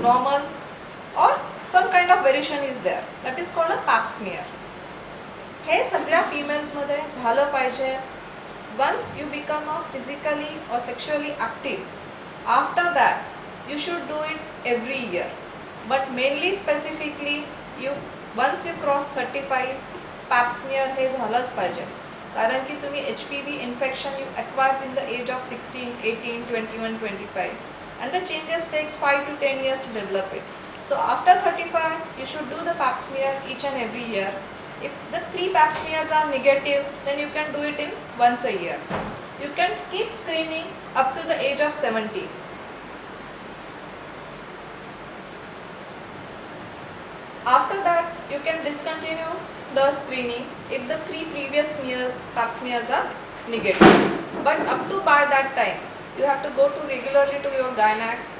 normal or some kind of variation is there. That is called a pap smear. हे सगळ्या females मध्ये झालं पाहिजे. Once you become physically or sexually active, after that you should do it every year. But mainly specifically once you cross 35, pap smear हे झालंच पाहिजे. कारण की तुम्ही HPV infection you acquire in the age of 16, 18, 21, 25 and the changes takes 5 to 10 years to develop it. So after 35 you should do the pap smear each and every year. If the 3 pap smears are negative, then you can do it in once a year. You can keep screening up to the age of 70. After that you can discontinue the screening if the 3 previous pap smears are negative. But up to by that time you have to go to regularly to your gynac.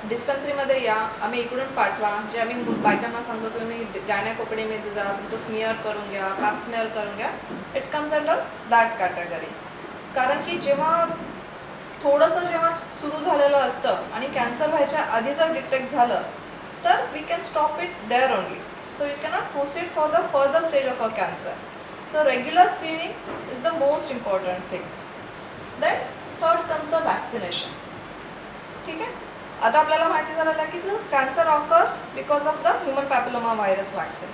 Dispensary मध्ये या, आम्ही इकडून पाठवा. जे आम्ही बायकांना सांगतो तुम्ही gynaec OPD मध्ये जा, तुमचं स्मिअर करून घ्या, पॅप स्मिअर करून घ्या. It comes under that category. कारण की जेव्हा थोडंसं जेव्हा सुरू झालेलं असतं आणि कॅन्सर व्हायच्या आधी जर डिटेक्ट झालं तर we can stop it there only. So you cannot proceed for the further stage of a cancer. So regular screening is the most important thing. Then third comes the vaccination. ठीक आहे. आता आपल्याला माहिती झालेलं आहे की cancer occurs because of the human papilloma virus vaccine.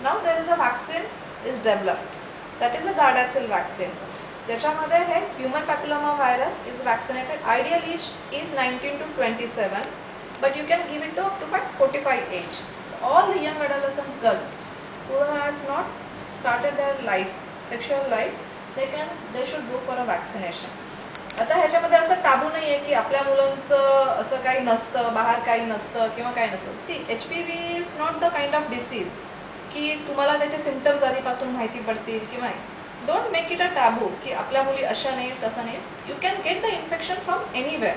Now there is a vaccine is developed. That is a Gardasil vaccine. त्याच्यामध्ये हे human papilloma virus is vaccinated. Ideal age is 19 to 27, but you can give it to up to 45 age. So all the young adolescents girls who has not started their life, sexual life, they should go for a vaccination. आता ह्याच्यामध्ये असं टाबू नाही आहे की आपल्या मुलांचं असं काही नसतं, बाहेर काही नसतं किंवा काही नसतं. सी HPV is not the kind of disease की तुम्हाला त्याचे सिम्पटम्स आधीपासून माहिती पडतील किंवा don't make it a taboo की आपल्या मुली अशा नाही तसं नाही. You can get the infection from anywhere.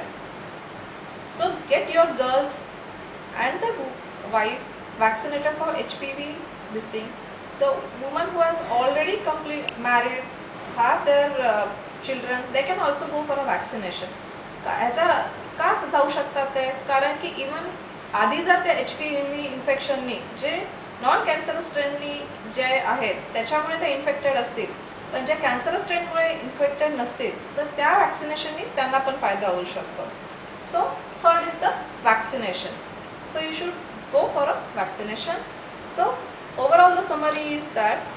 So get your girls and the wife vaccinated for HPV this thing. The woman who has already complete married have there children, they can also go for a vaccination. ह्याच्या का जाऊ शकतात ते? कारण की even आधी जर त्या HPV इन्फेक्शननी जे नॉन कॅन्सर स्ट्रेननी जे आहेत त्याच्यामुळे ते इन्फेक्टेड असतील, पण जे कॅन्सर स्ट्रेनमुळे इन्फेक्टेड नसतील तर त्या वॅक्सिनेशननी त्यांना पण फायदा होऊ शकतो. So third is the vaccination. So you should go for a vaccination. So overall the summary is that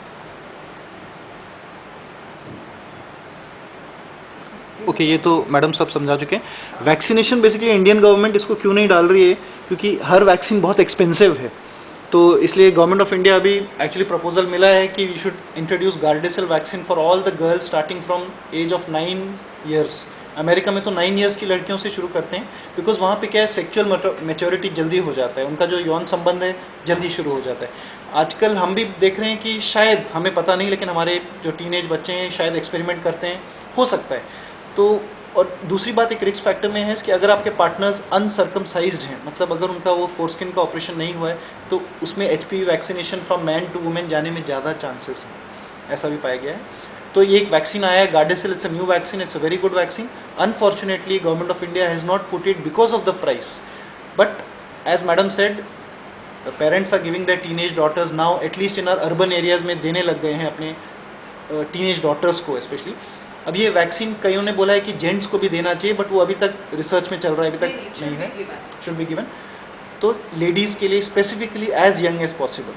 okay ये तो मैडम सब समझा चुके हैं. वैक्सीनेशन बेसिकली इंडियन गवर्नमेंट इसको क्यों नहीं डाल रही है, क्योंकि हर वैक्सीन बहुत एक्सपेंसिव है. तो इसलिए गवर्नमेंट ऑफ इंडिया अभी एक्चुअली प्रपोजल मिला है कि we should introduce Gardasil vaccine for all the girls starting from age of 9 years. America में तो 9 years की लड़कियों से शुरू करते हैं, बिकॉज वहाँ पे क्या है सेक्चुअल मैच्योरिटी जल्दी हो जाता है, उनका जो यौन संबंध है जल्दी शुरू हो जाता है. आजकल हम भी देख रहे हैं कि शायद, हमें पता नहीं, लेकिन हमारे जो टीनेज बच्चे हैं शायद एक्सपेरिमेंट करते हैं, हो सकता है. तो और दूसरी बात एक रिस्क फैक्टर में है कि अगर आपके पार्टनर्स अनसर्कमसाइज्ड हैं, मतलब अगर उनका वो फोरस्किन का ऑपरेशन नहीं हुआ है, तो उसमें HPV vaccination from man to women जाने में ज़्यादा चांसेस हैं, ऐसा भी पाया गया है. तो ये एक वैक्सीन आया है Gardasil. It's a new vaccine, it's a very good vaccine. Unfortunately government of India has not put it because of the price. But as madam said, parents are giving their teenage daughters now, at least in our urban areas में देने लग गए हैं अपने teenage daughters को specially. अब ये vaccine कईयों ने बोला है कि जेंट्स को भी देना चाहिए, बट वो अभी तक रिसर्च में चल रहा है, अभी तक नहीं है. Should be given. तो लेडीज़ के लिए specifically as young as possible.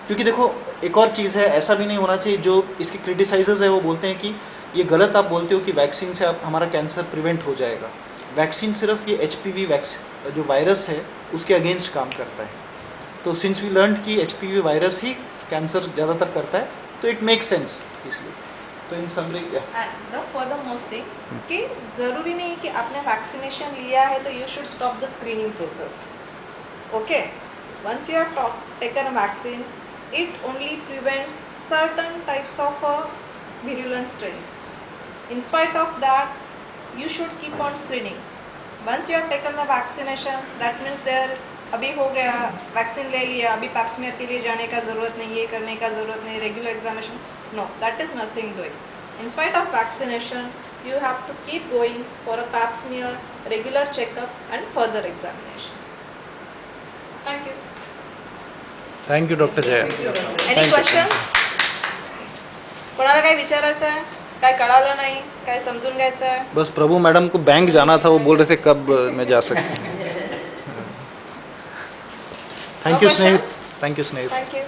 क्योंकि देखो एक और चीज़ है, ऐसा भी नहीं होना चाहिए, जो इसके क्रिटिसाइजर्स है वो बोलते हैं कि ये गलत आप बोलते हो कि वैक्सीन से आप हमारा कैंसर प्रिवेंट हो जाएगा. वैक्सीन सिर्फ ये HPV जो वायरस है उसके अगेंस्ट काम करता है. तो सिंस वी लर्न कि HPV वायरस ही कैंसर ज़्यादातर करता है, तो इट मेक सेंस. इसलिए तो in summary the further most thing कि ज़रूरी नहीं कि आपने वैक्सीनेशन लिया है तो you should stop the screening process. Okay, once you have taken a vaccine, it only prevents certain types of virulent strains. In spite of that, you should keep on screening. Once you have taken the vaccination, that means there अभी हो गया, vaccine ले लिया, अभी pipe smear के लिए जाने का ज़रूरत नहीं, ये करने का ज़रूरत नहीं, regular examination, no, that is nothing doing. In spite of vaccination, you have to keep going for a pap smear, regular checkup and further examination. Thank you doctor Jaya. Any questions? कोणाला काही विचारायचं आहे? काय कळालं नाही? काय समजून घ्यायचं आहे? बस प्रभु मैडम को बैंक जाना था, वो बोल रहे थे कब मैं जा सकती हूँ. Thank you Snehit. Thank you Snehit. Thank you.